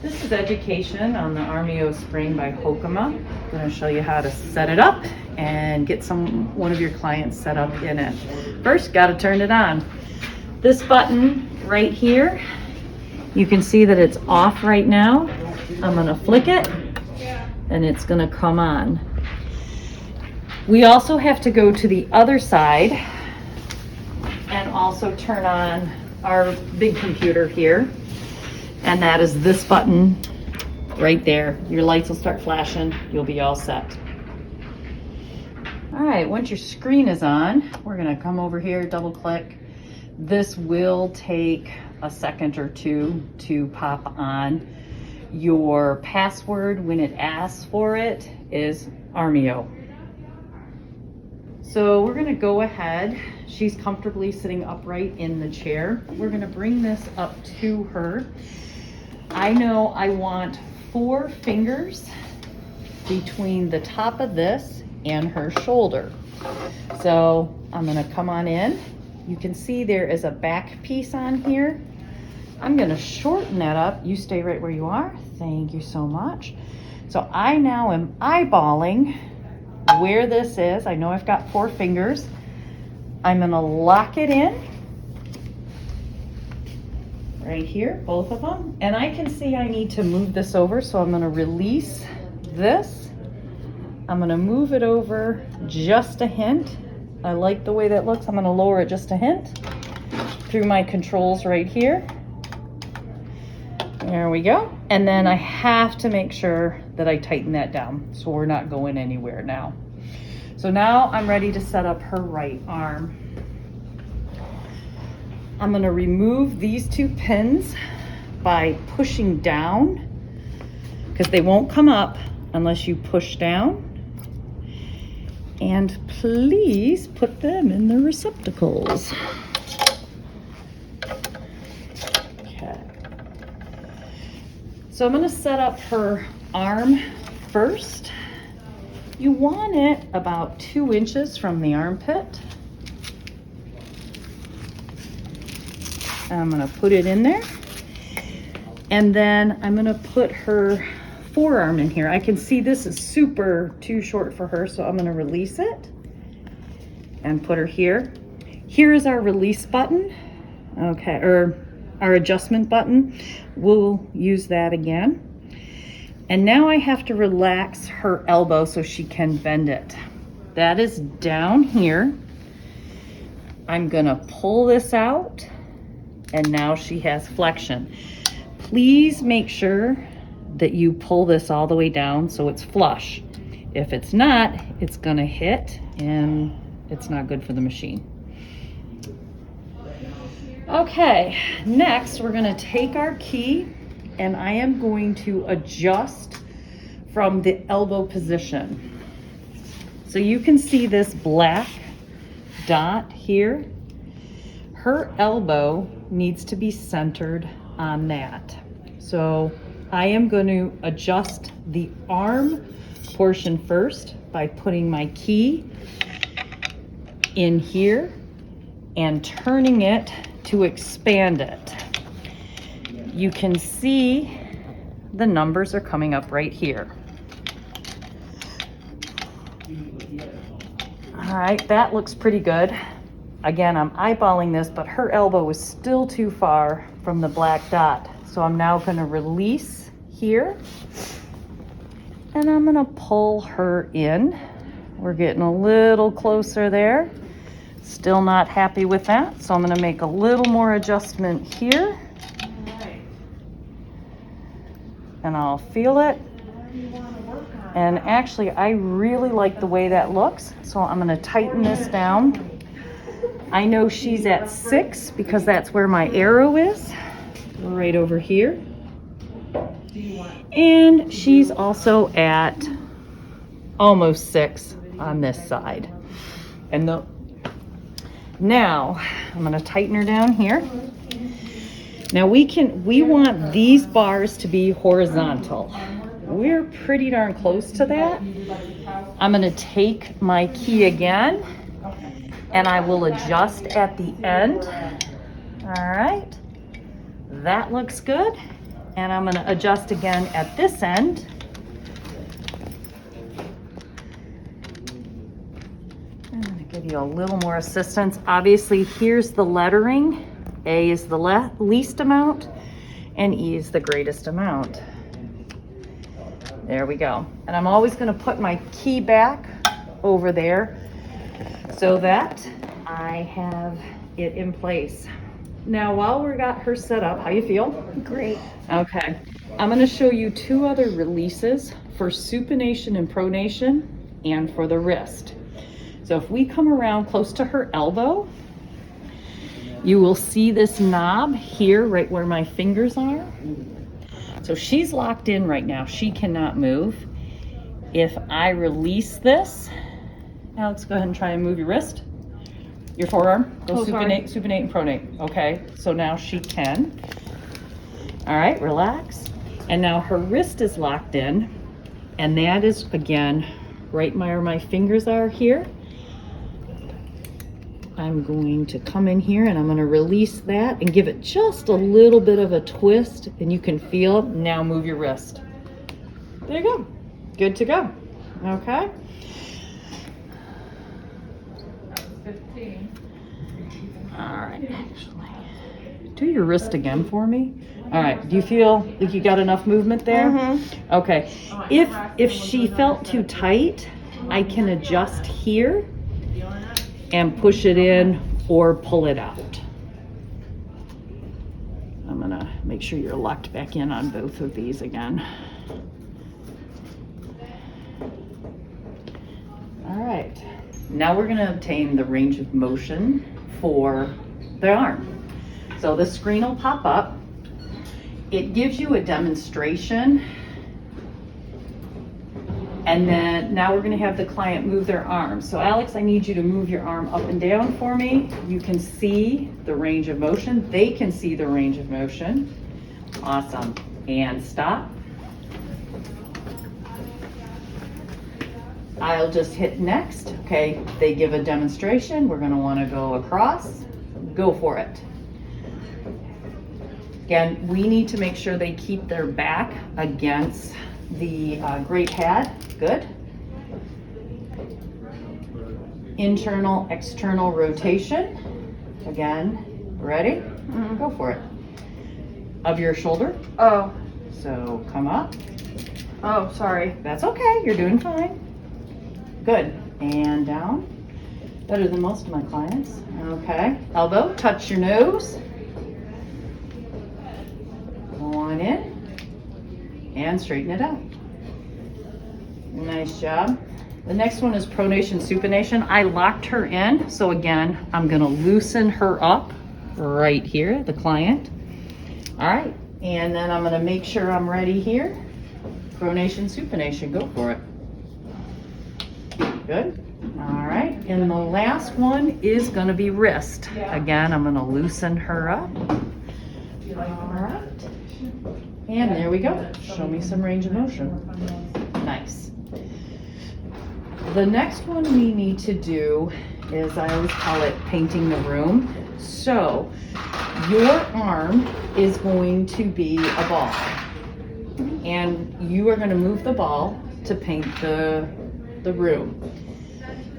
This is education on the Armeo spring by Hocoma. I'm going to show you how to set it up and get one of your clients set up in it. First, got to turn it on. This button right here, you can see that it's off right now. I'm going to flick it and it's going to come on. We also have to go to the other side and also turn on our big computer here. And that is this button right there. Your lights will start flashing. You'll be all set. All right, once your screen is on, we're gonna come over here, double click. This will take a second or two to pop on. Your password, when it asks for it, is Armeo. So we're gonna go ahead. She's comfortably sitting upright in the chair. We're gonna bring this up to her. I know I want 4 fingers between the top of this and her shoulder. So I'm gonna come on in. You can see there is a back piece on here. I'm gonna shorten that up. You stay right where you are. Thank you so much. So I now am eyeballing where this is. I know I've got 4 fingers. I'm gonna lock it in right here, both of them. And I can see I need to move this over, so I'm gonna release this. I'm gonna move it over just a hint. I like the way that looks. I'm gonna lower it just a hint through my controls right here. There we go. And then I have to make sure that I tighten that down so we're not going anywhere now. So now I'm ready to set up her right arm. I'm gonna remove these 2 pins by pushing down, because they won't come up unless you push down. And please put them in the receptacles. Okay. So I'm gonna set up her arm first. You want it about 2 inches from the armpit. I'm gonna put it in there. And then I'm gonna put her forearm in here. I can see this is too short for her, so I'm gonna release it and put her here. Here is our release button, okay, or our adjustment button. We'll use that again. And now I have to relax her elbow so she can bend it. That is down here. I'm gonna pull this out, and now she has flexion. Please make sure that you pull this all the way down so it's flush. If it's not, it's gonna hit and it's not good for the machine. Okay, next we're gonna take our key and I am going to adjust from the elbow position. So you can see this black dot here. Her elbow needs to be centered on that. So I am going to adjust the arm portion first by putting my key in here and turning it to expand it. You can see the numbers are coming up right here. All right, that looks pretty good. Again, I'm eyeballing this, but her elbow is still too far from the black dot. So I'm now gonna release here and I'm gonna pull her in. We're getting a little closer there. Still not happy with that. So I'm gonna make a little more adjustment here. And I'll feel it. And actually, I really like the way that looks. So I'm gonna tighten this down. I know she's at 6 because that's where my arrow is, right over here. And she's also at almost 6 on this side. And now I'm gonna tighten her down here. Now we want these bars to be horizontal. We're pretty darn close to that. I'm gonna take my key again and I will adjust at the end. All right, that looks good. And I'm gonna adjust again at this end. I'm gonna give you a little more assistance. Obviously, here's the lettering. A is the least amount, and E is the greatest amount. There we go. And I'm always gonna put my key back over there so that I have it in place. Now, while we got her set up, how you feel? Great. Okay. I'm gonna show you two other releases for supination and pronation and for the wrist. So if we come around close to her elbow, you will see this knob here right where my fingers are. So she's locked in right now. She cannot move. If I release this, Alex, go ahead and try and move your wrist. Your forearm. Go supinate and pronate. Okay, so now she can. All right, relax. And now her wrist is locked in. And that is, again, right where my fingers are here. I'm going to come in here and I'm going to release that and give it just a little bit of a twist, and you can feel it. Now move your wrist. There you go. Good to go. Okay. 15. All right. Actually, do your wrist again for me. All right. Do you feel like you got enough movement there? Mm-hmm. Okay. If she felt too tight, I can adjust here and push it in or pull it out. I'm gonna make sure you're locked back in on both of these again. All right, now we're gonna obtain the range of motion for the arm. So the screen will pop up. It gives you a demonstration. And then now we're gonna have the client move their arm. So Alex, I need you to move your arm up and down for me. You can see the range of motion. They can see the range of motion. Awesome. And stop. I'll just hit next. Okay, they give a demonstration. We're gonna wanna go across. Go for it. Again, we need to make sure they keep their back against the great pad. Good. Internal, external rotation. Again, ready? Mm-hmm. Go for it. Of your shoulder. Oh. So come up. Oh, sorry. That's okay. You're doing fine. Good. And down. Better than most of my clients. Okay. Elbow, touch your nose. Go on in. And straighten it out. Nice job. The next one is pronation, supination. I locked her in, so again, I'm gonna loosen her up right here, the client. All right, and then I'm gonna make sure I'm ready here. Pronation, supination, go for it. Good. All right, and the last one is gonna be wrist. Again, I'm gonna loosen her up. All right. And there we go. Show me some range of motion. Nice. The next one we need to do is, I always call it painting the room. So your arm is going to be a ball. And you are going to move the ball to paint the room.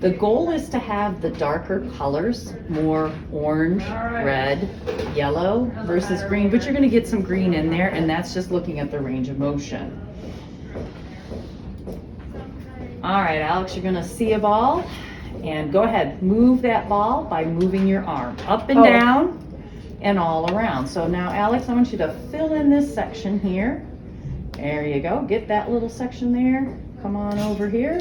The goal is to have the darker colors, more orange, red, yellow versus green, but you're going to get some green in there, and that's just looking at the range of motion. All right, Alex, you're going to see a ball, and go ahead, move that ball by moving your arm up and down and all around. So now, Alex, I want you to fill in this section here. There you go. Get that little section there. Come on over here.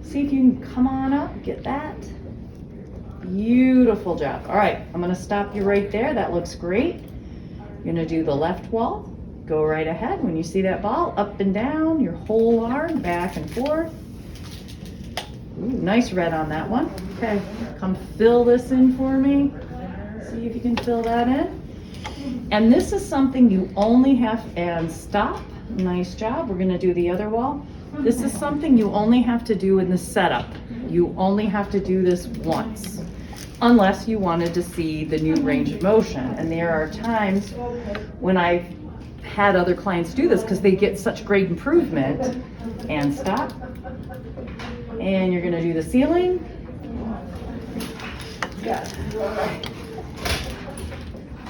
See if you can come on up, get that. Beautiful job. All right, I'm gonna stop you right there. That looks great. You're gonna do the left wall. Go right ahead. When you see that ball, up and down, your whole arm, back and forth. Ooh, nice red on that one. Okay, come fill this in for me. See if you can fill that in. And this is something you only have, and stop. Nice job. We're gonna do the other wall. This is something you only have to do in the setup. You only have to do this once, unless you wanted to see the new range of motion. And there are times when I've had other clients do this because they get such great improvement. And stop. And you're gonna do the ceiling.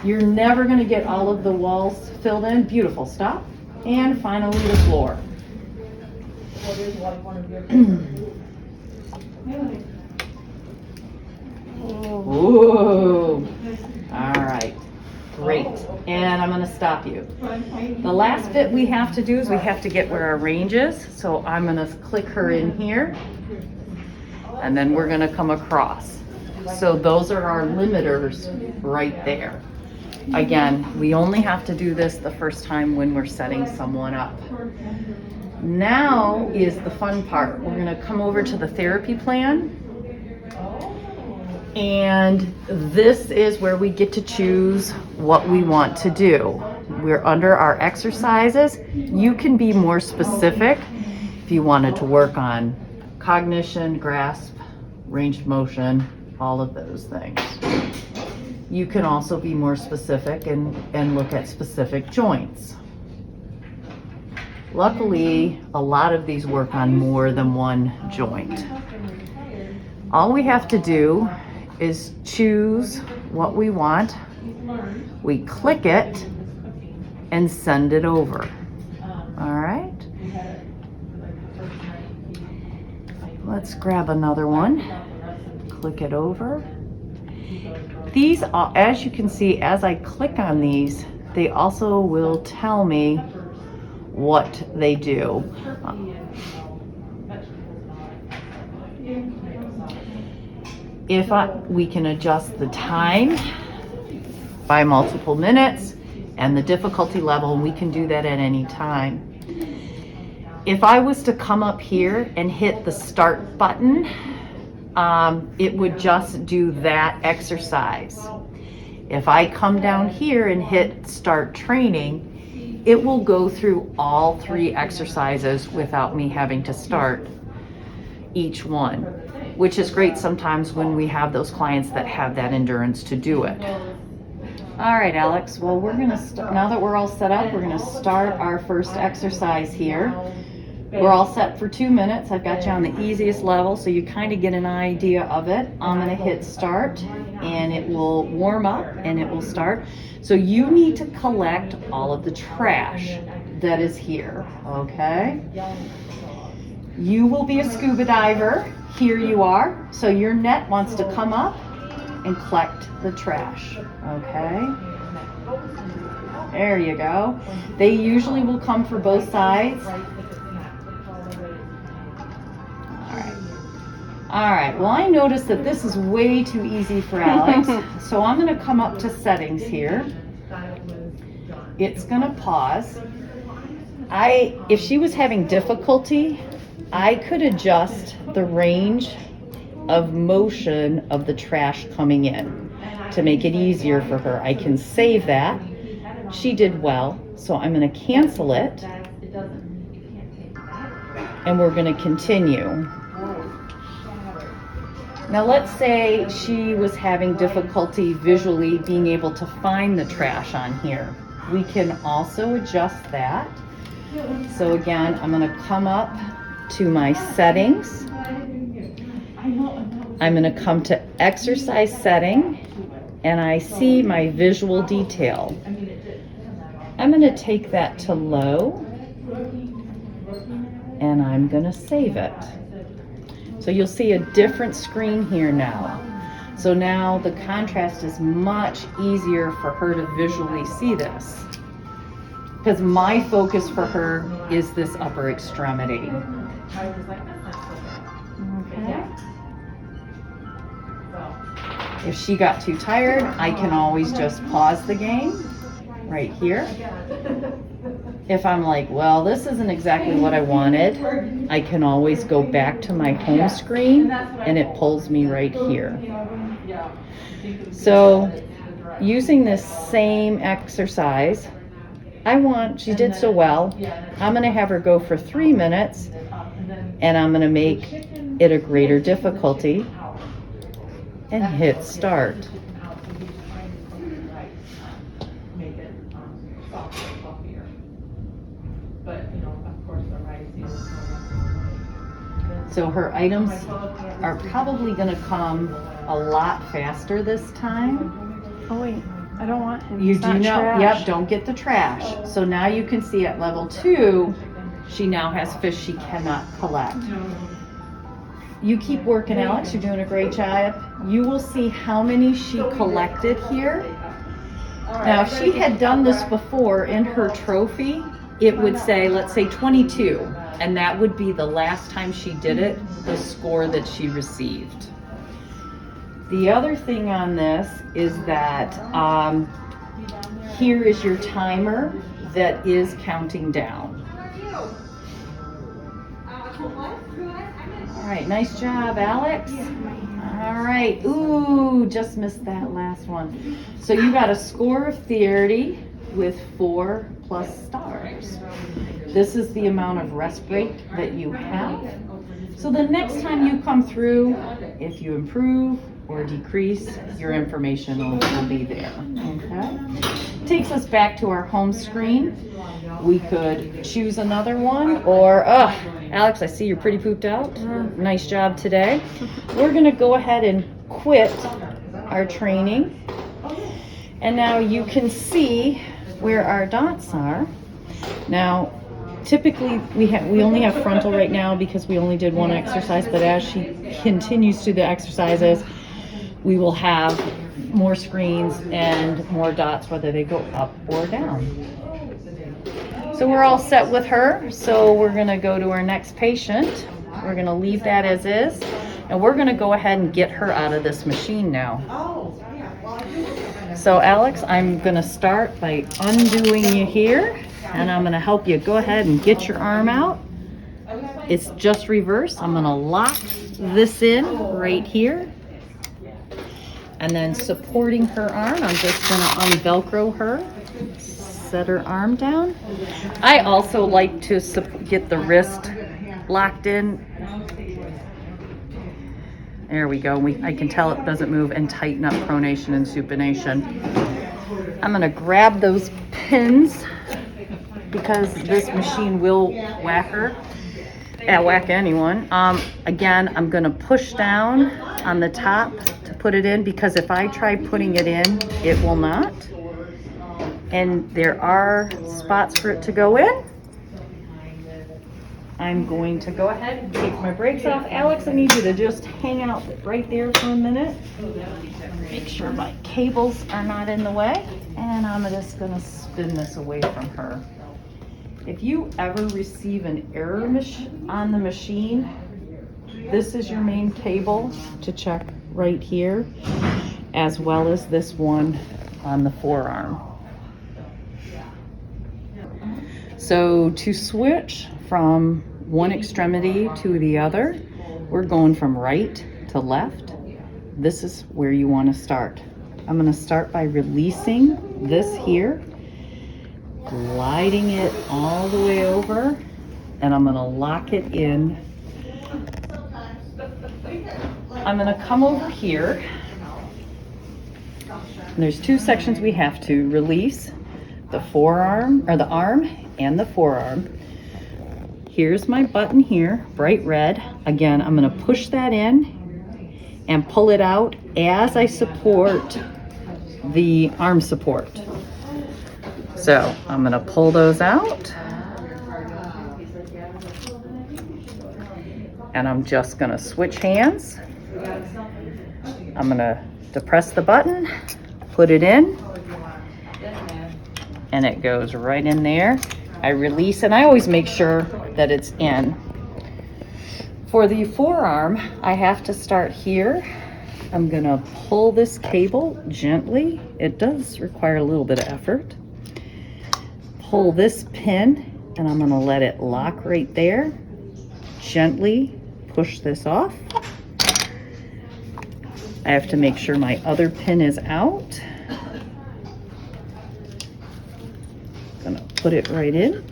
You're never gonna get all of the walls filled in. Beautiful, stop. And finally the floor. Ooh. All right, great. And I'm gonna stop you. The last bit we have to do is we have to get where our range is. So I'm gonna click her in here, and then we're gonna come across. So those are our limiters right there. Again, we only have to do this the first time when we're setting someone up. Now is the fun part. We're gonna come over to the therapy plan. And this is where we get to choose what we want to do. We're under our exercises. You can be more specific if you wanted to work on cognition, grasp, range of motion, all of those things. You can also be more specific and look at specific joints. Luckily, a lot of these work on more than one joint. All we have to do is choose what we want. We click it and send it over. All right. Let's grab another one. Click it over. These, as you can see, as I click on these, they also will tell me what they do. We can adjust the time by multiple minutes and the difficulty level, and we can do that at any time. If I was to come up here and hit the start button, it would just do that exercise. If I come down here and hit start training, it will go through all 3 exercises without me having to start each one, which is great sometimes when we have those clients that have that endurance to do it. All right, Alex, well, we're gonna now that we're all set up, we're gonna start our first exercise here. We're all set for 2 minutes. I've got you on the easiest level so you kind of get an idea of it. I'm gonna hit start and it will warm up and it will start. So you need to collect all of the trash that is here, okay? You will be a scuba diver. Here you are. So your net wants to come up and collect the trash, okay? There you go. They usually will come for both sides. All right, well, I noticed that this is way too easy for Alex, so I'm gonna come up to settings here. It's gonna pause. If she was having difficulty, I could adjust the range of motion of the trash coming in to make it easier for her. I can save that. She did well, so I'm gonna cancel it. And we're gonna continue. Now let's say she was having difficulty visually being able to find the trash on here. We can also adjust that. So again, I'm gonna come up to my settings. I'm gonna come to exercise setting and I see my visual detail. I'm gonna take that to low and I'm gonna save it. So you'll see a different screen here now. So now the contrast is much easier for her to visually see this. Because my focus for her is this upper extremity. Okay. If she got too tired, I can always just pause the game right here. If I'm like, well, this isn't exactly what I wanted, I can always go back to my home screen and it pulls me right here. So using this same exercise, she did so well, I'm gonna have her go for 3 minutes and I'm gonna make it a greater difficulty and hit start. So her items are probably gonna come a lot faster this time. Oh wait, I don't want him. You It's do not know, trash. yep, don't get the trash. So now you can see at level 2, she now has fish she cannot collect. You keep working, Alex, you're doing a great job. You will see how many she collected here. Now, if she had done this before in her trophy, it would say, let's say 22, and that would be the last time she did it, the score that she received. The other thing on this is that here is your timer that is counting down. All right, nice job, Alex. All right, ooh, just missed that last one. So you got a score of 30 with 4+ stars. This is the amount of rest break that you have. So the next time you come through, if you improve or decrease, your information will be there, okay? Takes us back to our home screen. We could choose another one, or, Alex, I see you're pretty pooped out. Nice job today. We're gonna go ahead and quit our training. And now you can see where our dots are. Now, typically we only have frontal right now because we only did one exercise, but as she continues to the exercises, we will have more screens and more dots, whether they go up or down. So we're all set with her. So we're gonna go to our next patient. We're gonna leave that as is, and we're gonna go ahead and get her out of this machine now. So Alex, I'm gonna start by undoing you here, and I'm gonna help you go ahead and get your arm out. It's just reverse. I'm gonna lock this in right here. And then supporting her arm, I'm just gonna unvelcro her, set her arm down. I also like to get the wrist locked in. There we go. I can tell it doesn't move, and tighten up pronation and supination. I'm gonna grab those pins because this machine will whack her. Whack anyone. Again, I'm gonna push down on the top to put it in, because if I try putting it in, it will not. And there are spots for it to go in. I'm going to go ahead and take my brakes off. Alex, I need you to just hang out right there for a minute. Make sure my cables are not in the way. And I'm just gonna spin this away from her. If you ever receive an error on the machine, this is your main cable to check right here, as well as this one on the forearm. So to switch from one extremity to the other, we're going from right to left. This is where you want to start. I'm going to start by releasing this here, gliding it all the way over, and I'm going to lock it in. I'm going to come over here. And there's 2 sections we have to release: the forearm, or the arm and the forearm. Here's my button here, bright red. Again, I'm going to push that in and pull it out as I support the arm support. So I'm going to pull those out, and I'm just going to switch hands. I'm going to depress the button, put it in, and it goes right in there. I release, and I always make sure that it's in. For the forearm, I have to start here. I'm gonna pull this cable gently. It does require a little bit of effort. Pull this pin, and I'm gonna let it lock right there. Gently push this off. I have to make sure my other pin is out. Gonna put it right in.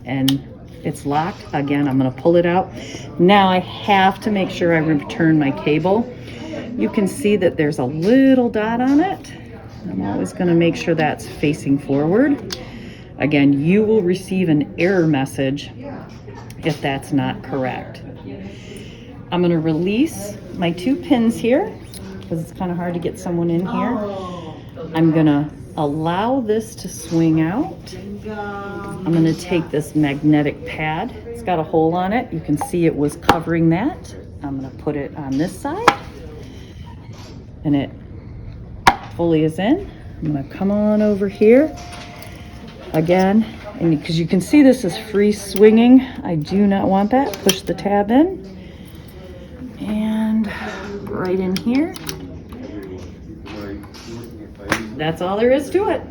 And it's locked. Again, I'm gonna pull it out. Now I have to make sure I return my cable. You can see that there's a little dot on it. I'm always gonna make sure that's facing forward. Again, you will receive an error message if that's not correct. I'm going to release my 2 pins here because it's kind of hard to get someone in here. I'm going to allow this to swing out. I'm going to take this magnetic pad. It's got a hole on it. You can see it was covering that. I'm going to put it on this side. And it fully is in. I'm going to come on over here again. And because you can see this is free swinging. I do not want that. Push the tab in. And right in here. That's all there is to it.